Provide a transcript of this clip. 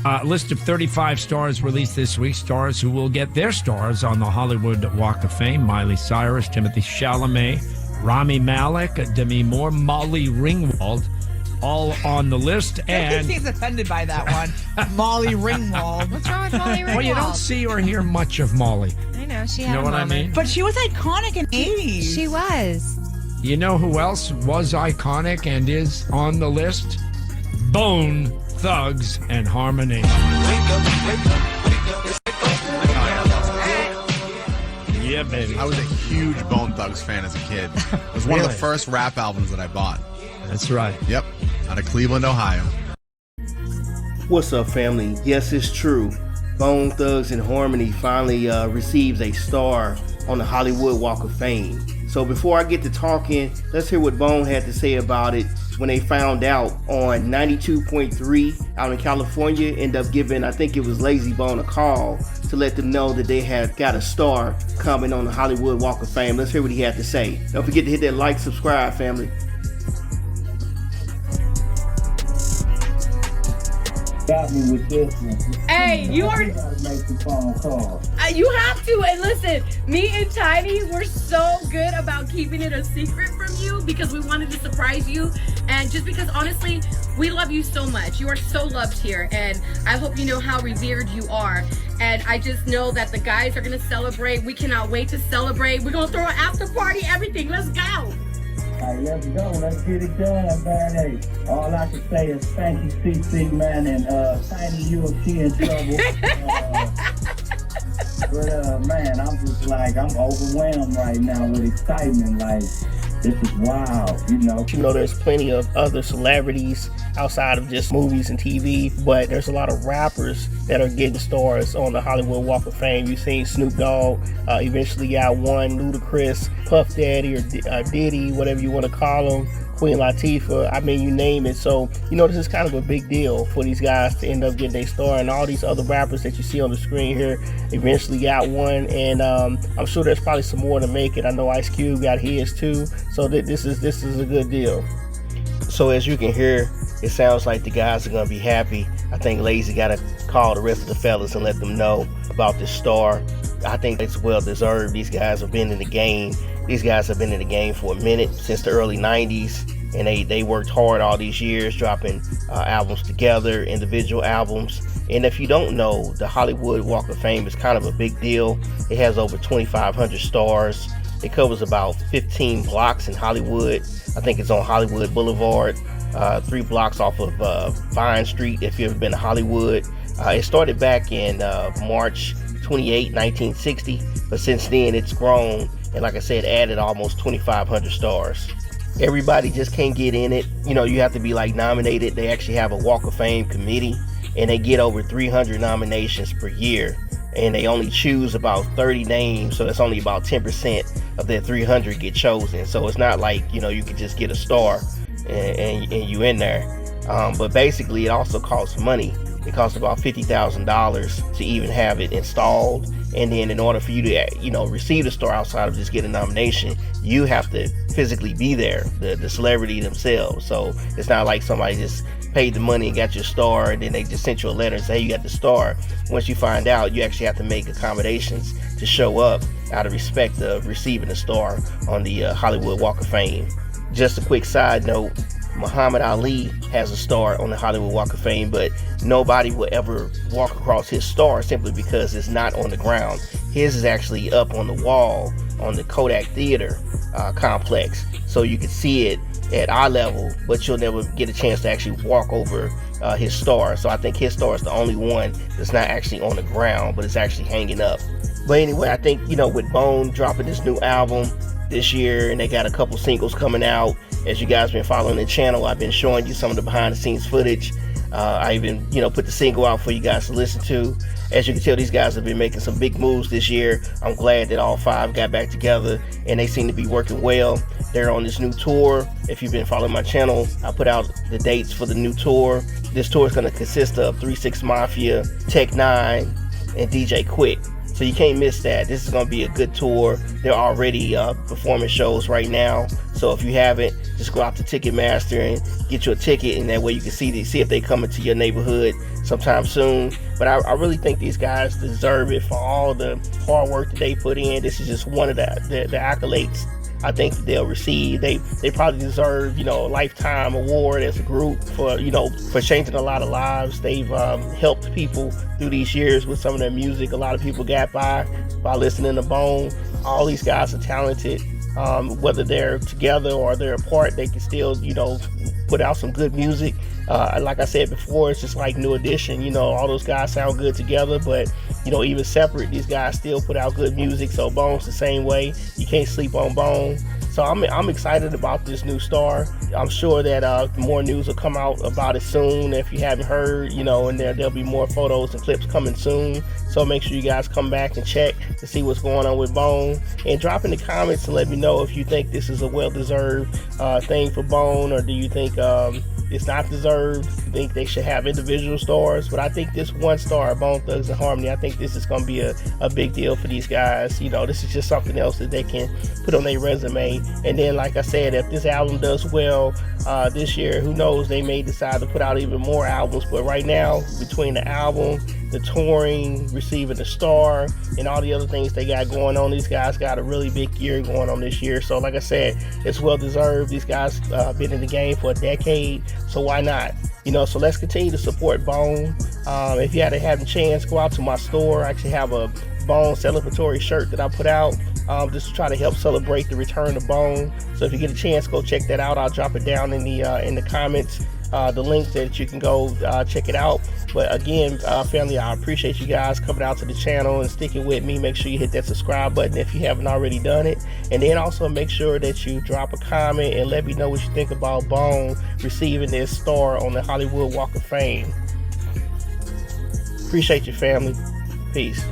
A list of 35 stars released this week. Stars who will get their stars on the Hollywood Walk of Fame. Miley Cyrus, Timothée Chalamet, Rami Malek, Demi Moore, Molly Ringwald, all on the list. And he's offended by that one. Molly Ringwald. What's wrong with Molly Ringwald? well, you don't see or hear much of Molly. I know, she You had know a what I moment. mean? But she was iconic in the 80s. She was. You know who else was iconic and is on the list? Bone Thugs and Harmony. Yeah, baby. I was a huge Bone Thugs fan as a kid. It was one of the first rap albums that I bought. That's right. Yep, out of Cleveland, Ohio. What's up, family? Yes, it's true. Bone Thugs and Harmony finally receives a star on the Hollywood Walk of Fame. So before I get to talking, let's hear what Bone had to say about it when they found out on 92.3 out in California. End up giving, I think it was Lazy Bone, a call to let them know that they had got a star coming on the Hollywood Walk of Fame. Let's hear what he had to say. Don't forget to hit that like, subscribe, family. Got me with this one. Hey, you are. You gotta make the phone call. You have to. And listen, me and Tiny, we're so good about keeping it a secret from you because we wanted to surprise you. And just because, honestly, we love you so much. You are so loved here. And I hope you know how revered you are. And I just know that the guys are going to celebrate. We cannot wait to celebrate. We're going to throw an after party, everything. Let's go. All right, let's go. Let's get it done, man. Hey, all I can say is thank you, CC, man, and Tiny, you if she in trouble. But man, I'm just like, I'm overwhelmed right now with excitement. Like, this is wild, you know. You know, there's plenty of other celebrities outside of just movies and TV, but there's a lot of rappers that are getting stars on the Hollywood Walk of Fame. You've seen Snoop Dogg eventually got one, Ludacris, Puff Daddy, or Diddy, whatever you want to call him, Queen Latifah, I mean, you name it. So, you know, this is kind of a big deal for these guys to end up getting their star, and all these other rappers that you see on the screen here eventually got one, and I'm sure there's probably some more to make it. I know Ice Cube got his too, so this is a good deal. So as you can hear, it sounds like the guys are going to be happy. I think Lazy got to call the rest of the fellas and let them know about this star. I think it's well deserved. These guys have been in the game. These guys have been in the game for a minute, since the early 90s. And they worked hard all these years, dropping albums together, individual albums. And if you don't know, the Hollywood Walk of Fame is kind of a big deal. It has over 2,500 stars. It covers about 15 blocks in Hollywood. I think it's on Hollywood Boulevard, 3 blocks off of Vine Street, if you've ever been to Hollywood. It started back in March 28, 1960, but since then it's grown, and like I said, added almost 2,500 stars. Everybody just can't get in it. You know, you have to be like nominated. They actually have a Walk of Fame committee, and they get over 300 nominations per year, and they only choose about 30 names, so that's only about 10% of their 300 get chosen. So it's not like, you know, you could just get a star and you in there. But basically it also costs money. It costs about $50,000 to even have it installed, and then in order for you to, you know, receive the star outside of just getting a nomination, you have to physically be there, the celebrity themselves. So it's not like somebody just paid the money and got your star, and then they just sent you a letter and say, hey, you got the star. Once you find out, you actually have to make accommodations to show up out of respect of receiving a star on the Hollywood Walk of Fame. Just a quick side note, Muhammad Ali has a star on the Hollywood Walk of Fame, but nobody will ever walk across his star simply because it's not on the ground. His is actually up on the wall on the Kodak Theater complex, so you can see it at eye level, but you'll never get a chance to actually walk over his star. So I think his star is the only one that's not actually on the ground, but it's actually hanging up. But anyway, I think, you know, with Bone dropping this new album this year, and they got a couple singles coming out, as you guys been following the channel, I've been showing you some of the behind the scenes footage. I even, you know, put the single out for you guys to listen to. As you can tell, these guys have been making some big moves this year. I'm glad that all 5 got back together, and they seem to be working well. They're on this new tour. If you've been following my channel, I put out the dates for the new tour. This tour is going to consist of 3 6 Mafia, Tech N9ne, and DJ Quick. So you can't miss that. This is going to be a good tour. They're already performing shows right now. So if you haven't, just go out to Ticketmaster and get you a ticket, and that way you can see if they come into your neighborhood sometime soon. But I really think these guys deserve it for all the hard work that they put in. This is just one of the accolades I think that they'll receive. They probably deserve, a lifetime award as a group for changing a lot of lives. They've helped people through these years with some of their music. A lot of people got by listening to Bone. All these guys are talented. Whether they're together or they're apart, they can still, put out some good music. Like I said before, it's just like New Edition. All those guys sound good together, but even separate, these guys still put out good music. So Bone's the same way. You can't sleep on Bone. So I'm excited about this new star. I'm sure that more news will come out about it soon. If you haven't heard, and there'll be more photos and clips coming soon. So make sure you guys come back and check to see what's going on with Bone, and drop in the comments and let me know if you think this is a well-deserved thing for Bone, or do you think it's not deserved. I think they should have individual stars, but I think this one star, Bone Thugs and Harmony, I think this is going to be a big deal for these guys. This is just something else that they can put on their resume. And then, like I said, if this album does well this year, who knows, they may decide to put out even more albums. But right now, between the album, the touring, receiving the star, and all the other things they got going on, these guys got a really big year going on this year. So like I said, it's well deserved. These guys been in the game for a decade, so why not? So let's continue to support Bone. If you haven't had a chance, go out to my store. I actually have a Bone celebratory shirt that I put out just to try to help celebrate the return of Bone. So if you get a chance, go check that out. I'll drop it down in the comments, the link that you can go check it out. But again, family, I appreciate you guys coming out to the channel and sticking with me. Make sure you hit that subscribe button if you haven't already done it. And then also make sure that you drop a comment and let me know what you think about Bone receiving this star on the Hollywood Walk of Fame. Appreciate you, family. Peace.